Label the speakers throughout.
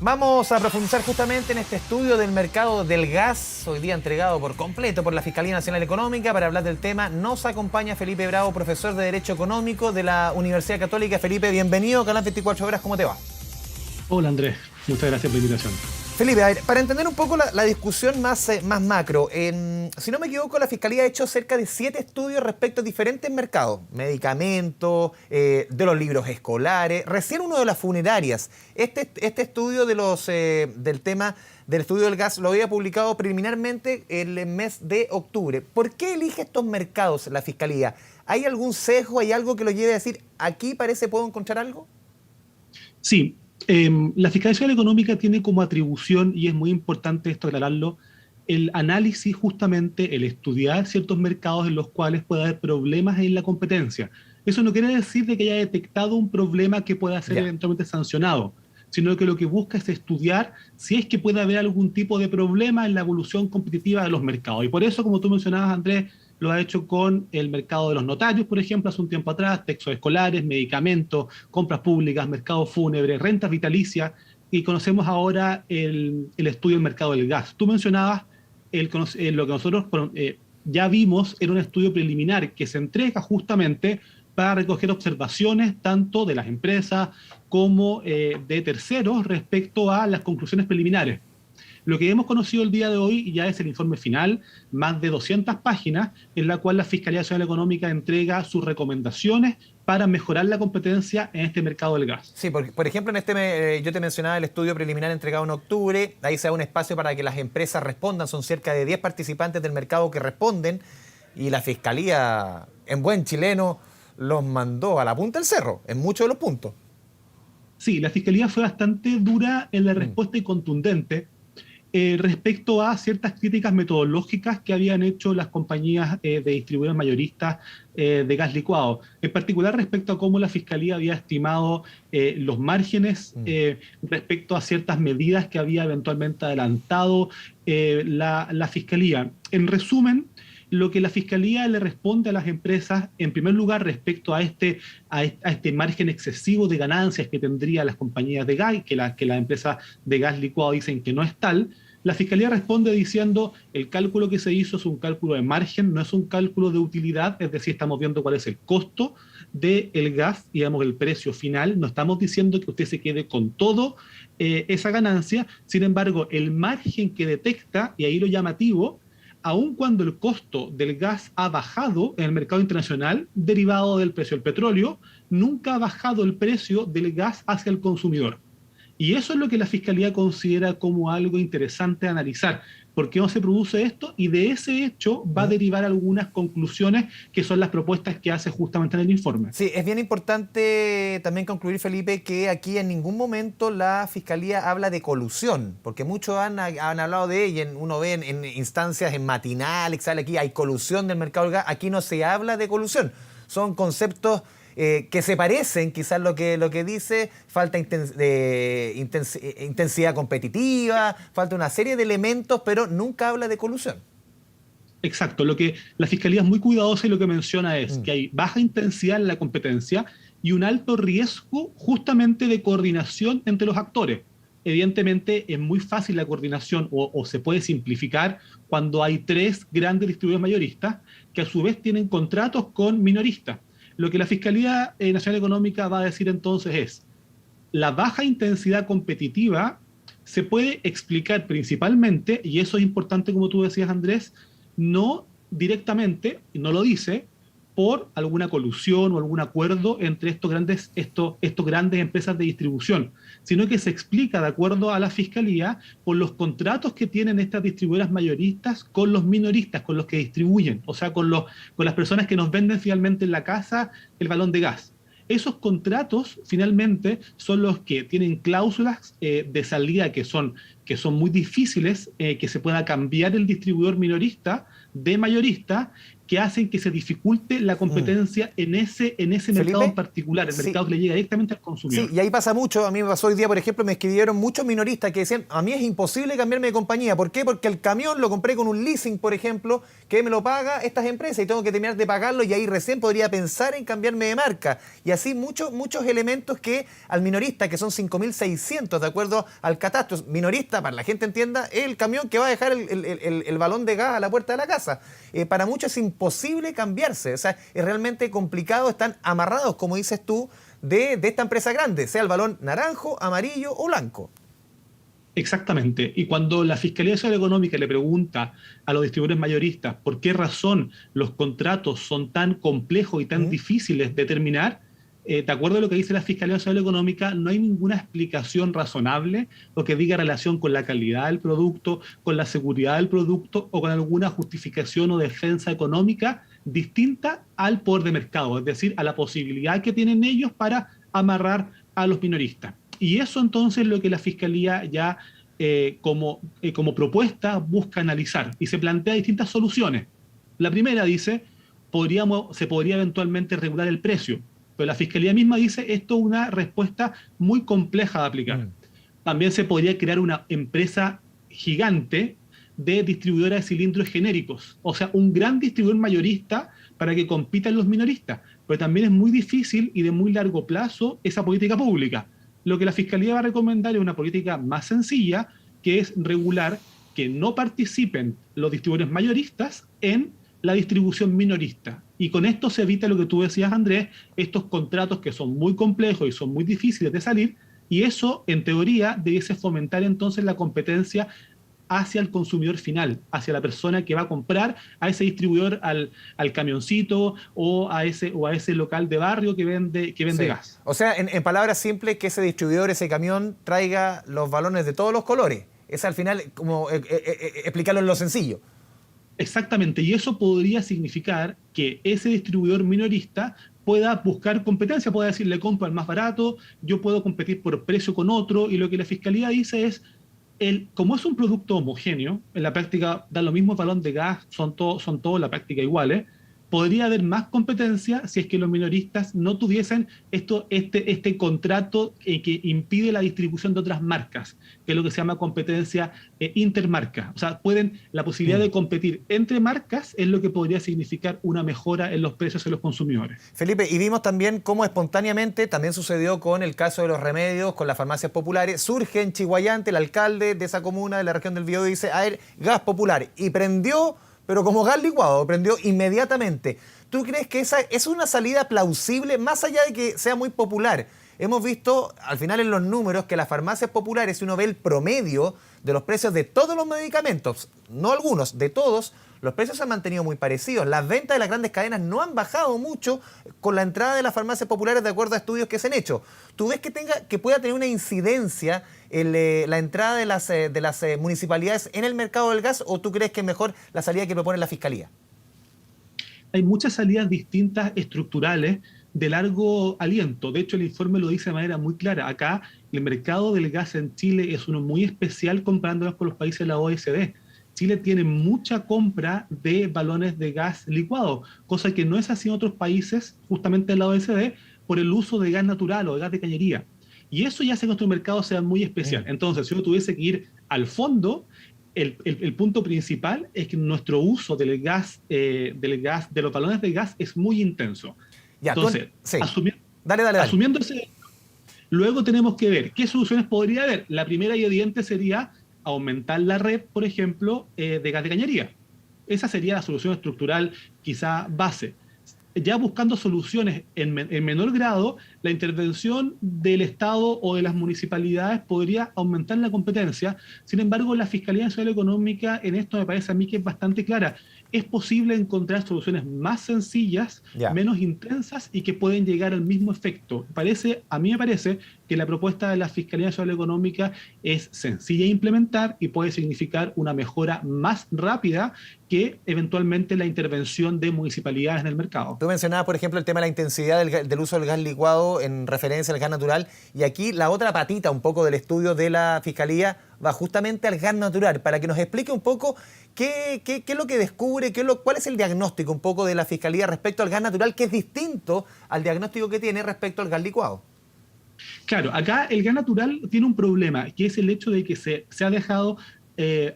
Speaker 1: Vamos a profundizar justamente en este estudio del mercado del gas, hoy día entregado por completo por la Fiscalía Nacional Económica. Para hablar del tema nos acompaña Felipe Bravo, profesor de Derecho Económico de la Universidad Católica. Felipe, bienvenido a Canal 24 Horas, ¿cómo te va?
Speaker 2: Hola Andrés, muchas gracias por la invitación.
Speaker 1: Felipe, a ver, para entender un poco la discusión más macro, si no me equivoco, la Fiscalía ha hecho cerca de 7 estudios respecto a diferentes mercados, medicamentos, de los libros escolares, recién uno de las funerarias. Este estudio del tema del estudio del gas lo había publicado preliminarmente el mes de octubre. ¿Por qué elige estos mercados la Fiscalía? ¿Hay algún sesgo, hay algo que lo lleve a decir, aquí parece puedo encontrar algo?
Speaker 2: Sí, la Fiscalía Económica tiene como atribución, y es muy importante esto aclararlo, el análisis, justamente el estudiar ciertos mercados en los cuales puede haber problemas en la competencia. Eso no quiere decir de que haya detectado un problema que pueda ser
Speaker 1: Ya.
Speaker 2: eventualmente sancionado, sino que lo que busca es estudiar si es que puede haber algún tipo de problema en la evolución competitiva de los mercados. Y por eso, como tú mencionabas, Andrés, lo ha hecho con el mercado de los notarios, por ejemplo, hace un tiempo atrás, textos escolares, medicamentos, compras públicas, mercado fúnebre, rentas vitalicias, y conocemos ahora el estudio del mercado del gas. Tú mencionabas lo que nosotros ya vimos era un estudio preliminar que se entrega justamente para recoger observaciones tanto de las empresas como de terceros respecto a las conclusiones preliminares. Lo que hemos conocido el día de hoy ya es el informe final, más de 200 páginas, en la cual la Fiscalía Nacional Económica entrega sus recomendaciones para mejorar la competencia en este mercado del gas.
Speaker 1: Sí, por ejemplo, yo te mencionaba el estudio preliminar entregado en octubre, ahí se da un espacio para que las empresas respondan, son cerca de 10 participantes del mercado que responden, y la Fiscalía, en buen chileno, los mandó a la punta del cerro, en muchos de los puntos.
Speaker 2: Sí, la Fiscalía fue bastante dura en la
Speaker 1: Mm.
Speaker 2: respuesta y contundente respecto a ciertas críticas metodológicas que habían hecho las compañías de distribuidores mayoristas de gas licuado. En particular respecto a cómo la Fiscalía había estimado los márgenes respecto a ciertas medidas que había eventualmente adelantado la Fiscalía. En resumen, lo que la Fiscalía le responde a las empresas, en primer lugar, respecto a este margen excesivo de ganancias que tendrían las compañías de gas, que las empresas de gas licuado dicen que no es tal, la Fiscalía responde diciendo el cálculo que se hizo es un cálculo de margen, no es un cálculo de utilidad, es decir, estamos viendo cuál es el costo del gas, digamos, el precio final, no estamos diciendo que usted se quede con todo esa ganancia, sin embargo, el margen que detecta, y ahí lo llamativo, aun cuando el costo del gas ha bajado en el mercado internacional, derivado del precio del petróleo, nunca ha bajado el precio del gas hacia el consumidor. Y eso es lo que la Fiscalía considera como algo interesante a analizar. ¿Por qué no se produce esto? Y de ese hecho va a derivar algunas conclusiones que son las propuestas que hace justamente en el informe.
Speaker 1: Sí, es bien importante también concluir, Felipe, que aquí en ningún momento la Fiscalía habla de colusión, porque muchos han hablado de ella, uno ve en instancias, en matinales, sale aquí, hay colusión del mercado del gas, aquí no se habla de colusión, son conceptos que se parecen, quizás lo que dice, falta intensidad competitiva, falta una serie de elementos, pero nunca habla de colusión.
Speaker 2: Exacto, lo que la Fiscalía es muy cuidadosa y lo que menciona es
Speaker 1: Mm.
Speaker 2: que hay baja intensidad en la competencia y un alto riesgo justamente de coordinación entre los actores. Evidentemente es muy fácil la coordinación o se puede simplificar cuando hay 3 grandes distribuidores mayoristas que a su vez tienen contratos con minoristas. Lo que la Fiscalía Nacional Económica va a decir entonces es, la baja intensidad competitiva se puede explicar principalmente, y eso es importante como tú decías Andrés, no directamente, no lo dice, por alguna colusión o algún acuerdo entre estos grandes empresas de distribución, sino que se explica de acuerdo a la Fiscalía por los contratos que tienen estas distribuidoras mayoristas con los minoristas, con los que distribuyen, o sea, con las personas que nos venden finalmente en la casa el balón de gas. Esos contratos finalmente son los que tienen cláusulas de salida que son muy difíciles, que se pueda cambiar el distribuidor minorista de mayorista, que hacen que se dificulte la competencia en ese mercado en particular, el mercado que le llega directamente al consumidor.
Speaker 1: Sí, y ahí pasa mucho. A mí me pasó hoy día, por ejemplo, me escribieron muchos minoristas que decían, a mí es imposible cambiarme de compañía. ¿Por qué? Porque el camión lo compré con un leasing, por ejemplo, que me lo paga estas empresas y tengo que terminar de pagarlo y ahí recién podría pensar en cambiarme de marca. Y así muchos elementos que al minorista, que son 5.600 de acuerdo al catastro, minorista, para la gente entienda, es el camión que va a dejar el balón de gas a la puerta de la casa. Para muchos es imposible cambiarse, o sea, es realmente complicado, están amarrados, como dices tú, de esta empresa grande, sea el balón naranjo, amarillo o blanco.
Speaker 2: Exactamente. Y cuando la Fiscalía de Seguridad Económica le pregunta a los distribuidores mayoristas por qué razón los contratos son tan complejos y tan difíciles de terminar, de acuerdo a lo que dice la Fiscalía de Seguridad Económica, no hay ninguna explicación razonable o que diga relación con la calidad del producto, con la seguridad del producto o con alguna justificación o defensa económica distinta al poder de mercado, es decir, a la posibilidad que tienen ellos para amarrar a los minoristas. Y eso entonces es lo que la Fiscalía ya como propuesta busca analizar y se plantea distintas soluciones. La primera dice, se podría eventualmente regular el precio, pero la Fiscalía misma dice esto es una respuesta muy compleja de aplicar. También se podría crear una empresa gigante de distribuidora de cilindros genéricos, o sea, un gran distribuidor mayorista para que compitan los minoristas, pero también es muy difícil y de muy largo plazo esa política pública. Lo que la Fiscalía va a recomendar es una política más sencilla, que es regular que no participen los distribuidores mayoristas en la distribución minorista. Y con esto se evita lo que tú decías, Andrés, estos contratos que son muy complejos y son muy difíciles de salir, y eso, en teoría, debiese fomentar entonces la competencia hacia el consumidor final, hacia la persona que va a comprar a ese distribuidor, al camioncito o a ese local de barrio que vende gas.
Speaker 1: O sea, en palabras simples, que ese distribuidor, ese camión, traiga los balones de todos los colores. Es al final como explicarlo en lo sencillo.
Speaker 2: Exactamente, y eso podría significar que ese distribuidor minorista pueda buscar competencia, pueda decir, le compro al más barato, yo puedo competir por precio con otro, y lo que la Fiscalía dice es, como es un producto homogéneo, en la práctica da lo mismo, el balón de gas, son todos en la práctica iguales, podría haber más competencia si es que los minoristas no tuviesen este contrato que impide la distribución de otras marcas, que es lo que se llama competencia intermarca. O sea, la posibilidad de competir entre marcas es lo que podría significar una mejora en los precios de los consumidores.
Speaker 1: Felipe, y vimos también cómo espontáneamente, también sucedió con el caso de los remedios, con las farmacias populares, surge en Chiguayante el alcalde de esa comuna de la región del Biobío y dice, a ver, gas popular, y prendió, pero como gas licuado, prendió inmediatamente. ¿Tú crees que esa es una salida plausible, más allá de que sea muy popular? Hemos visto, al final en los números, que las farmacias populares, si uno ve el promedio de los precios de todos los medicamentos, no algunos, de todos, los precios se han mantenido muy parecidos. Las ventas de las grandes cadenas no han bajado mucho con la entrada de las farmacias populares de acuerdo a estudios que se han hecho. ¿Tú ves que pueda tener una incidencia la entrada de las municipalidades en el mercado del gas, o tú crees que es mejor la salida que propone la Fiscalía?
Speaker 2: Hay muchas salidas distintas estructurales de largo aliento. De hecho, el informe lo dice de manera muy clara. Acá el mercado del gas en Chile es uno muy especial comparándonos con los países de la OECD. Chile tiene mucha compra de balones de gas licuado, cosa que no es así en otros países, justamente en la OECD, por el uso de gas natural o de gas de cañería. Y eso ya hace que nuestro mercado sea muy especial. Entonces, si uno tuviese que ir al fondo, el punto principal es que nuestro uso del gas, de los balones de gas es muy intenso.
Speaker 1: Ya,
Speaker 2: entonces,
Speaker 1: sí.
Speaker 2: Dale. Asumiendo ese, luego tenemos que ver qué soluciones podría haber. La primera y evidente sería aumentar la red, por ejemplo, de gas de cañería. Esa sería la solución estructural quizá base. Ya buscando soluciones en menor grado, la intervención del Estado o de las municipalidades podría aumentar la competencia. Sin embargo, la Fiscalía Nacional Económica en esto me parece a mí que es bastante clara. Es posible encontrar soluciones más sencillas, menos intensas y que pueden llegar al mismo efecto. A mí me parece que la propuesta de la Fiscalía Nacional Económica es sencilla de implementar y puede significar una mejora más rápida que eventualmente la intervención de municipalidades en el mercado.
Speaker 1: Tú mencionabas, por ejemplo, el tema de la intensidad del uso del gas licuado en referencia al gas natural, y aquí la otra patita un poco del estudio de la Fiscalía va justamente al gas natural, para que nos explique un poco qué es lo que descubre, cuál es el diagnóstico un poco de la Fiscalía respecto al gas natural, que es distinto al diagnóstico que tiene respecto al gas licuado.
Speaker 2: Claro, acá el gas natural tiene un problema, que es el hecho de que se ha dejado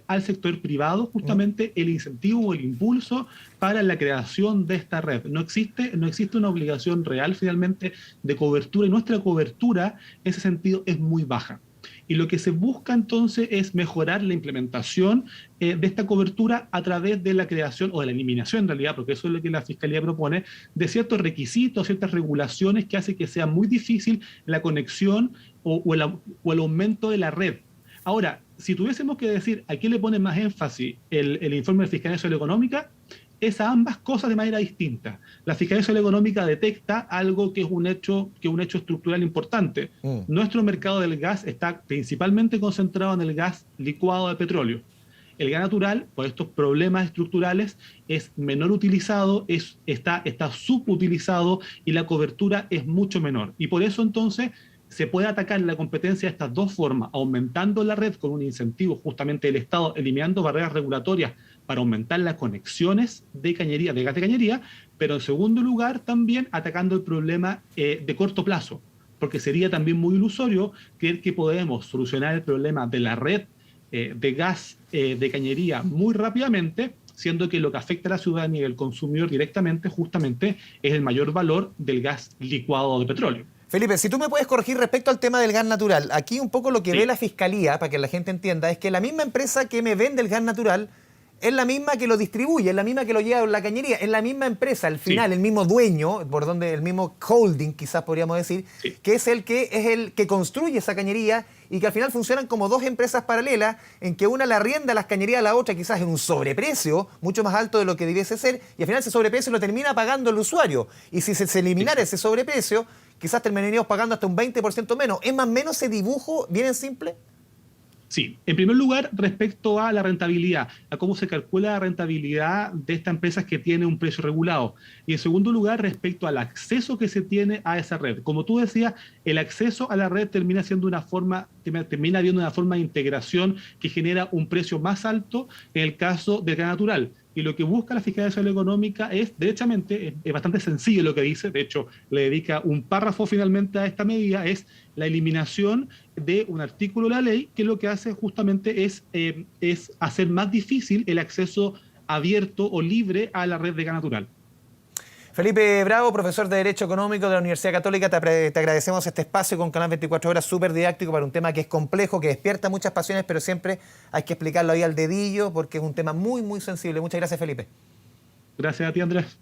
Speaker 2: al sector privado justamente el incentivo o el impulso para la creación de esta red. No existe una obligación real finalmente de cobertura, y nuestra cobertura en ese sentido es muy baja. Y lo que se busca entonces es mejorar la implementación de esta cobertura a través de la creación o de la eliminación en realidad, porque eso es lo que la Fiscalía propone, de ciertos requisitos, ciertas regulaciones que hace que sea muy difícil la conexión o el aumento de la red. Ahora, si tuviésemos que decir a qué le pone más énfasis el informe de Fiscalía Social Económica, es a ambas cosas de manera distinta. La Fiscalía Social Económica detecta algo que es un hecho estructural importante. Nuestro mercado del gas está principalmente concentrado en el gas licuado de petróleo. El gas natural, por estos problemas estructurales, es menor utilizado, está subutilizado y la cobertura es mucho menor. Y por eso entonces se puede atacar la competencia de estas dos formas, aumentando la red con un incentivo justamente del Estado, eliminando barreras regulatorias para aumentar las conexiones de cañería, de gas de cañería, pero en segundo lugar también atacando el problema de corto plazo, porque sería también muy ilusorio creer que podemos solucionar el problema de la red de gas de cañería muy rápidamente, siendo que lo que afecta a la ciudadanía y al consumidor directamente justamente es el mayor valor del gas licuado de petróleo.
Speaker 1: Felipe, si tú me puedes corregir respecto al tema del gas natural, aquí un poco lo que ve la Fiscalía, para que la gente entienda, es que la misma empresa que me vende el gas natural es la misma que lo distribuye, es la misma que lo lleva a la cañería, es la misma empresa, al final, el mismo dueño, el mismo holding, quizás podríamos decir, que es el que construye esa cañería y que al final funcionan como dos empresas paralelas, en que una le arrienda las cañerías a la otra, quizás en un sobreprecio mucho más alto de lo que debiese ser, y al final ese sobreprecio lo termina pagando el usuario. Y si se eliminara ese sobreprecio, quizás terminaríamos pagando hasta un 20% menos. ¿Es más o menos ese dibujo bien simple?
Speaker 2: Sí, en primer lugar, respecto a la rentabilidad, a cómo se calcula la rentabilidad de estas empresas que tienen un precio regulado. Y en segundo lugar, respecto al acceso que se tiene a esa red. Como tú decías, el acceso a la red termina habiendo una forma de integración que genera un precio más alto en el caso del gas natural. Y lo que busca la Fiscalía Social Económica es, derechamente, es bastante sencillo lo que dice, de hecho, le dedica un párrafo finalmente a esta medida, es la eliminación de un artículo de la ley que lo que hace justamente es hacer más difícil el acceso abierto o libre a la red de gas natural.
Speaker 1: Felipe Bravo, profesor de Derecho Económico de la Universidad Católica, te agradecemos este espacio con Canal 24 Horas, súper didáctico para un tema que es complejo, que despierta muchas pasiones, pero siempre hay que explicarlo ahí al dedillo porque es un tema muy, muy sensible. Muchas gracias, Felipe.
Speaker 2: Gracias a ti, Andrés.